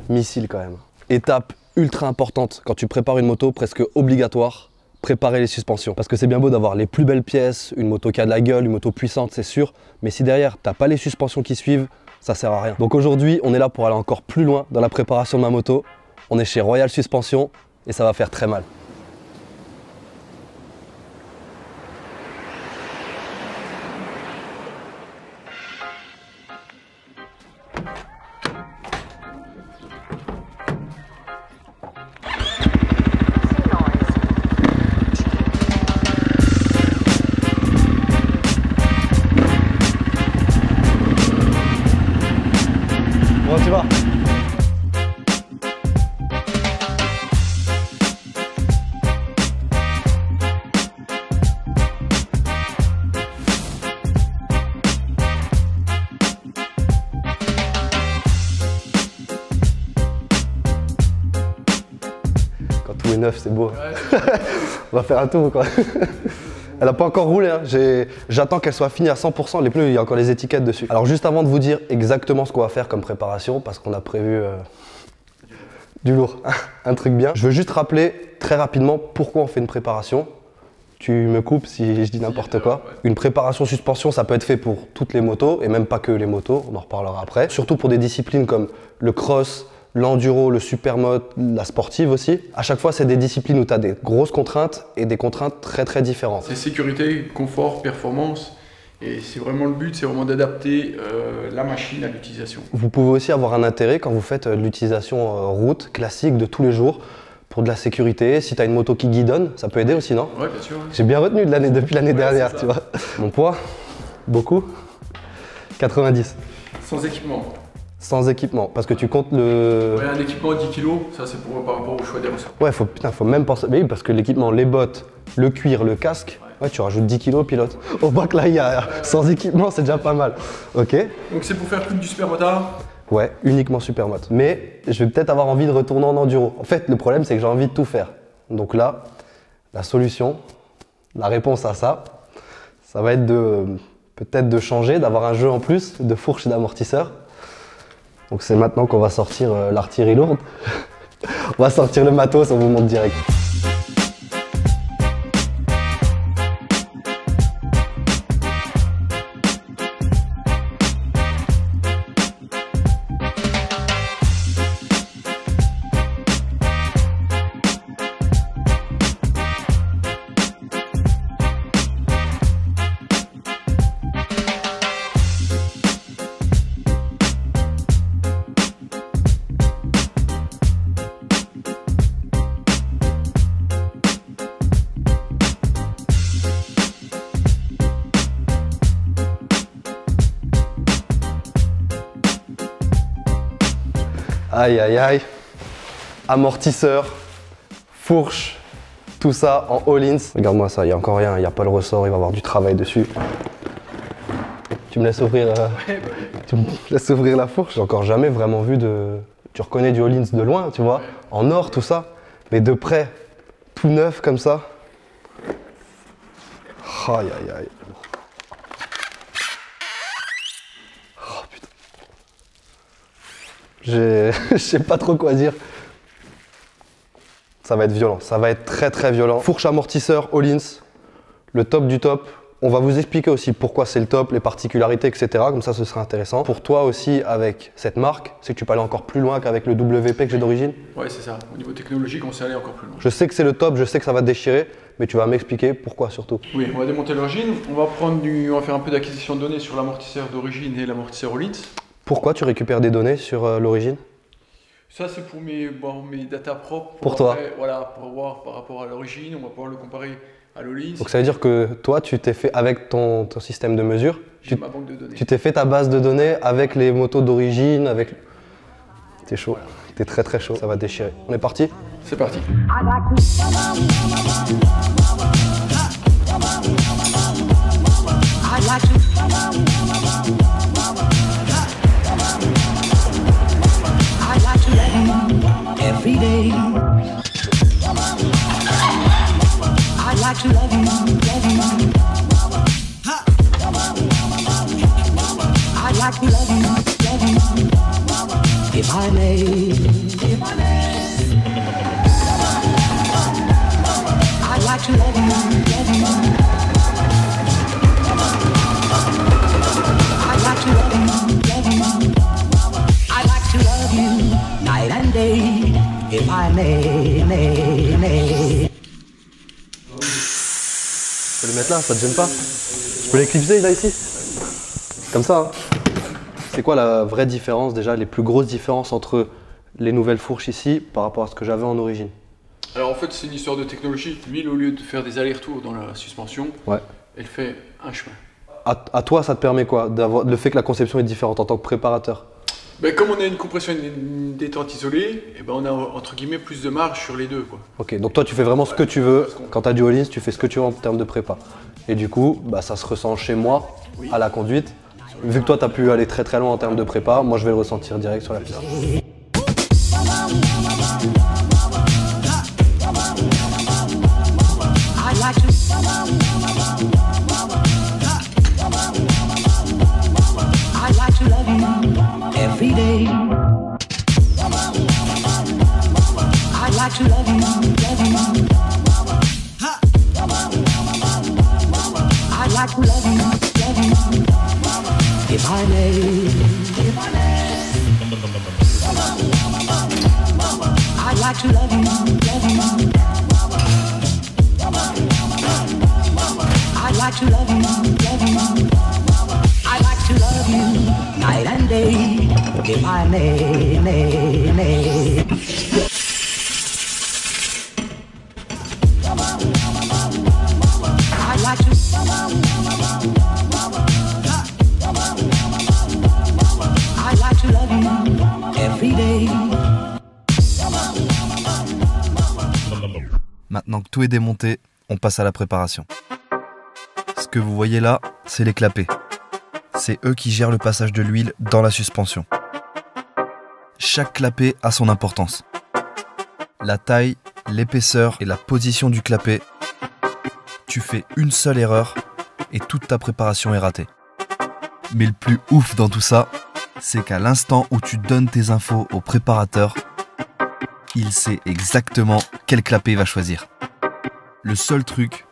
missile quand même. Étape ultra importante quand tu prépares une moto, presque obligatoire, préparer les suspensions. Parce que c'est bien beau d'avoir les plus belles pièces, une moto qui a de la gueule, une moto puissante, c'est sûr, mais si derrière t'as pas les suspensions qui suivent, ça sert à rien. Donc aujourd'hui, on est là pour aller encore plus loin dans la préparation de ma moto. On est chez Royal Suspension et ça va faire très mal. Comment tu vas ? Quand tout est neuf, c'est beau. Ouais. On va faire un tour quoi. Elle n'a pas encore roulé, hein. J'attends qu'elle soit finie à 100%, les pneus, il y a encore les étiquettes dessus. Alors juste avant de vous dire exactement ce qu'on va faire comme préparation, parce qu'on a prévu du lourd, un truc bien. Je veux juste rappeler très rapidement pourquoi on fait une préparation. Tu me coupes si je dis n'importe quoi. Une préparation suspension, ça peut être fait pour toutes les motos, et même pas que les motos, on en reparlera après. Surtout pour des disciplines comme le cross, l'enduro, le supermoto, la sportive aussi. À chaque fois, c'est des disciplines où tu as des grosses contraintes et des contraintes très différentes. C'est sécurité, confort, performance. Et c'est vraiment le but, c'est vraiment d'adapter la machine à l'utilisation. Vous pouvez aussi avoir un intérêt quand vous faites l'utilisation route classique de tous les jours pour de la sécurité. Si tu as une moto qui guidonne, ça peut aider aussi, non? Ouais, bien sûr. Ouais. J'ai bien retenu depuis l'année dernière, tu vois. Mon poids, beaucoup, 90. Sans équipement. Sans équipement, parce que tu comptes le... Ouais, un équipement à 10 kg, ça c'est par rapport au choix des ressorts. Ouais, faut même penser... Mais oui, parce que l'équipement, les bottes, le cuir, le casque, ouais, tu rajoutes 10 kg pilote. Au bac là, il y a sans équipement, c'est déjà pas mal. Ok. Donc c'est pour faire plus du supermotard? Ouais, uniquement supermoto. Mais je vais peut-être avoir envie de retourner en enduro. En fait, le problème, c'est que j'ai envie de tout faire. Donc là, la solution, la réponse à ça, ça va être peut-être de changer, d'avoir un jeu en plus de fourche et d'amortisseur. Donc c'est maintenant qu'on va sortir l'artillerie lourde. On va sortir le matos, on vous montre direct. Aïe aïe aïe, amortisseur, fourche, tout ça en all-ins. Regarde-moi ça, il n'y a encore rien, il n'y a pas le ressort, il va y avoir du travail dessus. Tu me laisses ouvrir, tu me laisses ouvrir la fourche. J'ai encore jamais vraiment vu de... Tu reconnais du all-ins de loin, tu vois, en or, tout ça. Mais de près, tout neuf comme ça. Aïe aïe aïe. Je sais pas trop quoi dire. Ça va être violent, ça va être très violent. Fourche amortisseur all-ins, le top du top. On va vous expliquer aussi pourquoi c'est le top, les particularités, etc. Comme ça, ce sera intéressant. Pour toi aussi, avec cette marque, c'est que tu peux aller encore plus loin qu'avec le WP que j'ai d'origine? Ouais, c'est ça. Au niveau technologique, on sait aller encore plus loin. Je sais que c'est le top, je sais que ça va te déchirer, mais tu vas m'expliquer pourquoi surtout. Oui, on va démonter l'origine. On va faire un peu d'acquisition de données sur l'amortisseur d'origine et l'amortisseur all-ins. Pourquoi tu récupères des données sur l'origine? Ça, c'est pour mes data propres. Pour toi? Voilà, pour voir par rapport à l'origine, on va pouvoir le comparer à l'all-ins. Donc ça veut dire que toi, tu t'es fait avec ton système de mesure, ma banque de données. Tu t'es fait ta base de données avec les motos d'origine, avec... T'es chaud, voilà. T'es très chaud, ça va déchirer. On est parti? C'est parti. Every day, I'd like to love you, love you. I'd like to love you, love you. if I may, I'd like to love you, love you. I'd like to love you, love you. I'd like to love you night and day, if I may. Je peux les mettre là, ça te gêne pas? Je peux les clipser là ici? Comme ça, hein. C'est quoi la vraie différence déjà, les plus grosses différences entre les nouvelles fourches ici par rapport à ce que j'avais en origine? Alors en fait, c'est une histoire de technologie. L'huile, au lieu de faire des allers-retours dans la suspension, Ouais. elle fait un chemin. À toi, ça te permet quoi? D'avoir le fait que la conception est différente en tant que préparateur? Ben, comme on a une compression et une détente isolée, et ben on a entre guillemets plus de marge sur les deux, quoi. Ok, donc toi tu fais vraiment ce que tu veux. Quand tu as du all-in, tu fais ce que tu veux en termes de prépa. Et du coup, bah, ça se ressent chez moi, Oui. à la conduite. Vu que toi tu as pu aller très très loin en termes de prépa, moi je vais le ressentir direct sur la piste. I'd like to. I'd like to love you every day. I'd like to love you, love you. I'd like to love you, if I may. I'd like to love you, love you. I'd like to love you, love you. I'd like to love you night and day, if I may. I'd like to. I'd like to love you every day. Maintenant que tout est démonté, on passe à la préparation. Ce que vous voyez là, c'est les clapets. C'est eux qui gèrent le passage de l'huile dans la suspension. Chaque clapet a son importance. La taille, l'épaisseur et la position du clapet. Tu fais une seule erreur et toute ta préparation est ratée. Mais le plus ouf dans tout ça, c'est qu'à l'instant où tu donnes tes infos au préparateur, il sait exactement quel clapet il va choisir. Le seul truc,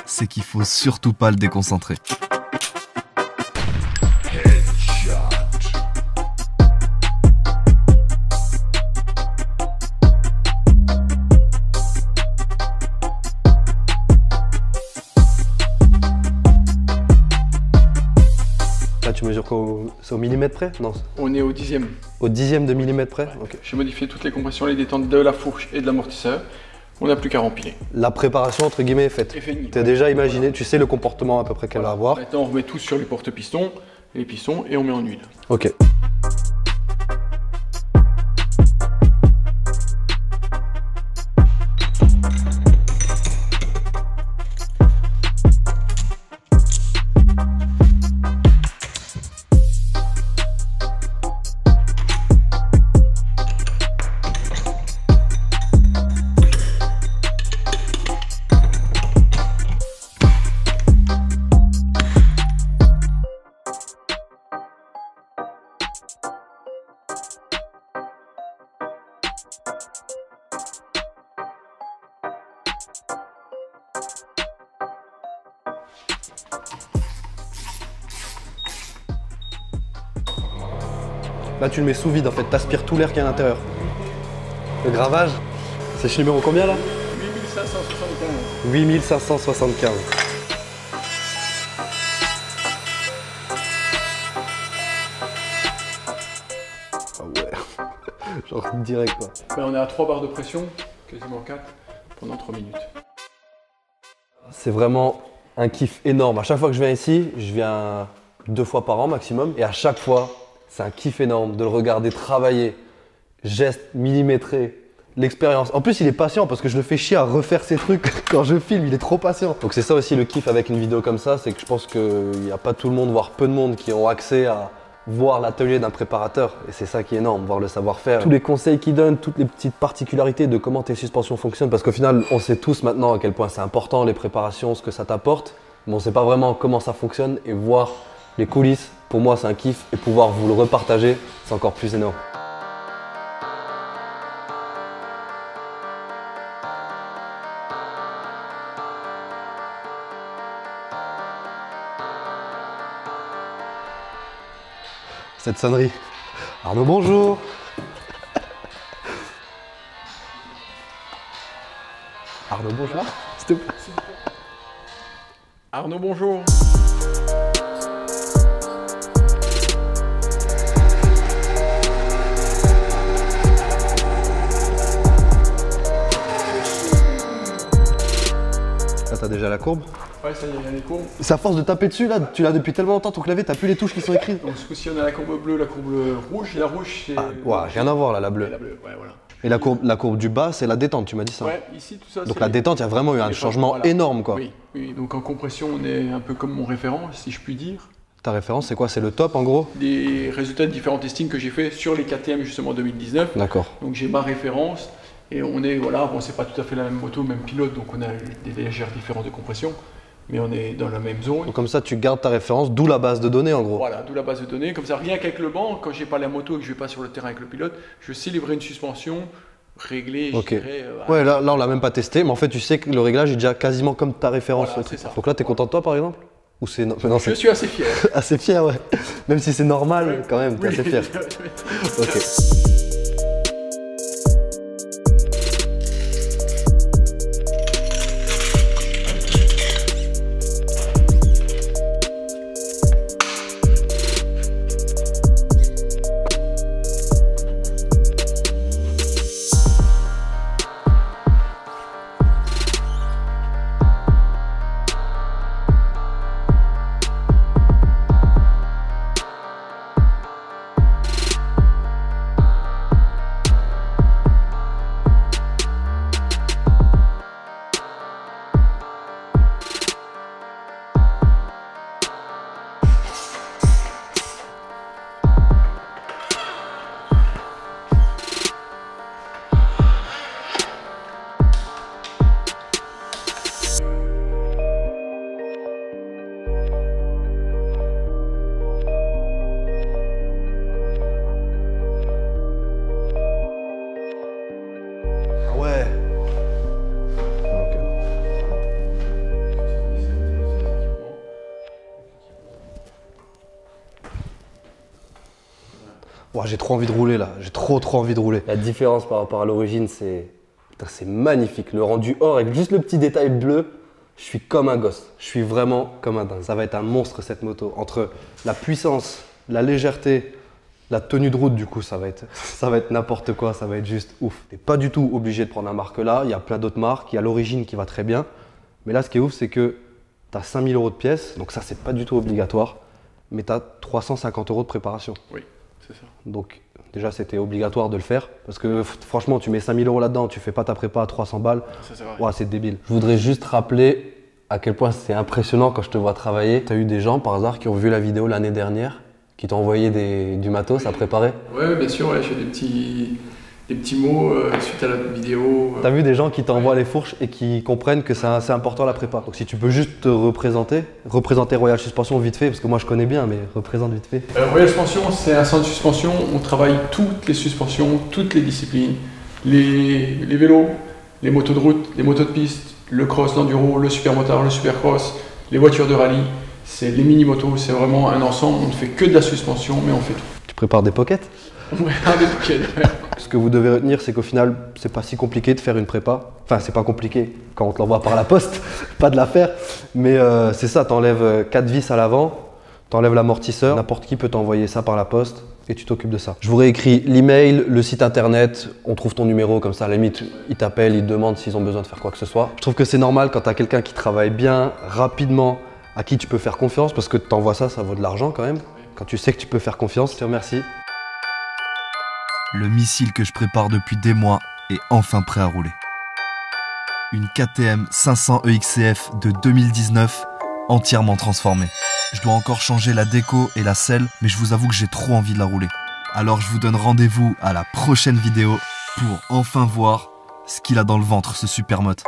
c'est qu'il faut surtout pas le déconcentrer. Là tu mesures quoi? C'est au millimètre près? Non, On est au 10e. au dixième de millimètre près? Ok. J'ai modifié toutes les compressions et les détentes de la fourche et de l'amortisseur. On n'a plus qu'à rempiler. La préparation entre guillemets est faite. Et fini. T'as déjà imaginé, tu sais le comportement à peu près qu'elle va avoir. Maintenant, on remet tout sur les porte-pistons, les pistons, et on met en huile. Ok. Là tu le mets sous vide en fait, t'aspires tout l'air qu'il y a à l'intérieur. Le gravage, c'est chez numéro combien là? 8575. 8575. Ah ouais, genre direct quoi. Ben, on est à 3 barres de pression, quasiment 4, pendant 3 minutes. C'est vraiment un kiff énorme. À chaque fois que je viens ici, je viens 2 fois par an maximum. Et à chaque fois, c'est un kiff énorme de le regarder travailler. Gestes millimétrés, l'expérience. En plus, il est patient parce que je le fais chier à refaire ses trucs quand je filme. Il est trop patient. Donc c'est ça aussi le kiff avec une vidéo comme ça. C'est que je pense qu'il n'y a pas tout le monde, voire peu de monde qui ont accès à voir l'atelier d'un préparateur. Et c'est ça qui est énorme, voir le savoir-faire. Tous les conseils qu'il donne, toutes les petites particularités de comment tes suspensions fonctionnent. Parce qu'au final, on sait tous maintenant à quel point c'est important, les préparations, ce que ça t'apporte. Mais on ne sait pas vraiment comment ça fonctionne. Et voir les coulisses, pour moi, c'est un kiff. Et pouvoir vous le repartager, c'est encore plus énorme. cette sonnerie. Arnaud, bonjour. Arnaud, bonjour. S'il te plaît. Arnaud, bonjour. Là, t'as déjà la courbe. Ouais, ça y est, il y a les courbes. C'est à force de taper dessus, là, tu l'as depuis tellement longtemps, ton clavier, t'as plus les touches qui sont écrites. Donc ce coup-ci, on a la courbe bleue, la courbe rouge. Et la rouge, c'est... Ah, ouais, rien à voir là, la Et bleue. la bleue, ouais, voilà. Et la courbe du bas, c'est la détente, tu m'as dit ça. Ouais, ici, tout ça, Donc c'est la détente, il y a vraiment eu un changement voilà. énorme, quoi. Oui, oui, donc en compression, on est un peu comme mon référent, si je puis dire. Ta référence, c'est quoi? C'est le top, en gros? Des résultats de différents testings que j'ai fait sur les KTM, justement, 2019. D'accord. Donc j'ai ma référence. Et on est, voilà, bon, c'est pas tout à fait la même moto, même pilote, donc on a des légères différences de compression. Mais on est dans la même zone. Donc comme ça, tu gardes ta référence, d'où la base de données, en gros. Voilà, d'où la base de données. Comme ça, rien qu'avec le banc, quand j'ai pas la moto et que je vais pas sur le terrain avec le pilote, je sais livrer une suspension réglée, Ok. je dirais. Ouais, là on l'a même pas testé, mais en fait, tu sais que le réglage est déjà quasiment comme ta référence. Voilà, c'est ça. Donc là, t'es content de toi, par exemple? Ou c'est non, mais non, Je c'est suis assez fier. assez fier, ouais. Même si c'est normal, quand même, t'es assez fier. Ok. Ouais. Ok. Ouah, j'ai trop envie de rouler là, j'ai trop envie de rouler. La différence par rapport à l'origine, c'est putain, c'est magnifique. Le rendu or avec juste le petit détail bleu, je suis comme un gosse. Je suis vraiment comme un dingue. Ça va être un monstre cette moto. Entre la puissance, la légèreté, la tenue de route, du coup, ça va être n'importe quoi, ça va être juste ouf. T'es pas du tout obligé de prendre la marque là, il y a plein d'autres marques, il y a l'origine qui va très bien. Mais là, ce qui est ouf, c'est que tu as 5 000 € de pièces, donc ça, c'est pas du tout obligatoire, mais tu as 350 € de préparation. Oui, c'est ça. Donc déjà, c'était obligatoire de le faire, parce que franchement, tu mets 5 000 € là-dedans, tu fais pas ta prépa à 300 balles, Ça, c'est vrai. ouais, c'est débile. Je voudrais juste rappeler à quel point c'est impressionnant quand je te vois travailler. Tu as eu des gens, par hasard, qui ont vu la vidéo l'année dernière, qui t'ont envoyé du matos à préparer? Ouais, bien sûr, ouais, j'ai des petits mots suite à la vidéo. T'as vu des gens qui t'envoient les fourches et qui comprennent que c'est important la prépa. Donc si tu peux juste te représenter Royal Suspension vite fait, parce que moi je connais bien, mais représente vite fait. Royal Suspension, c'est un centre de suspension. On travaille toutes les suspensions, toutes les disciplines. Les vélos, les motos de route, les motos de piste, le cross, l'enduro, le supermotard, le supercross, les voitures de rallye. C'est les mini-motos, c'est vraiment un ensemble. On ne fait que de la suspension, mais on fait tout. Tu prépares des pockets? Ouais, des pockets. Ce que vous devez retenir, c'est qu'au final, c'est pas si compliqué de faire une prépa. Enfin, c'est pas compliqué quand on te l'envoie par la poste, pas de la faire. Mais c'est ça, t'enlèves 4 vis à l'avant, t'enlèves l'amortisseur, n'importe qui peut t'envoyer ça par la poste et tu t'occupes de ça. Je vous réécris l'email, le site internet, on trouve ton numéro comme ça, à la limite, ils t'appellent, ils te demandent s'ils ont besoin de faire quoi que ce soit. Je trouve que c'est normal quand t'as quelqu'un qui travaille bien, rapidement, à qui tu peux faire confiance, parce que t'envoies ça, ça vaut de l'argent quand même. Quand tu sais que tu peux faire confiance, je te remercie. Le missile que je prépare depuis des mois est enfin prêt à rouler. Une KTM 500 EXCF de 2019, entièrement transformée. Je dois encore changer la déco et la selle, mais je vous avoue que j'ai trop envie de la rouler. Alors je vous donne rendez-vous à la prochaine vidéo pour enfin voir ce qu'il a dans le ventre, ce supermoto.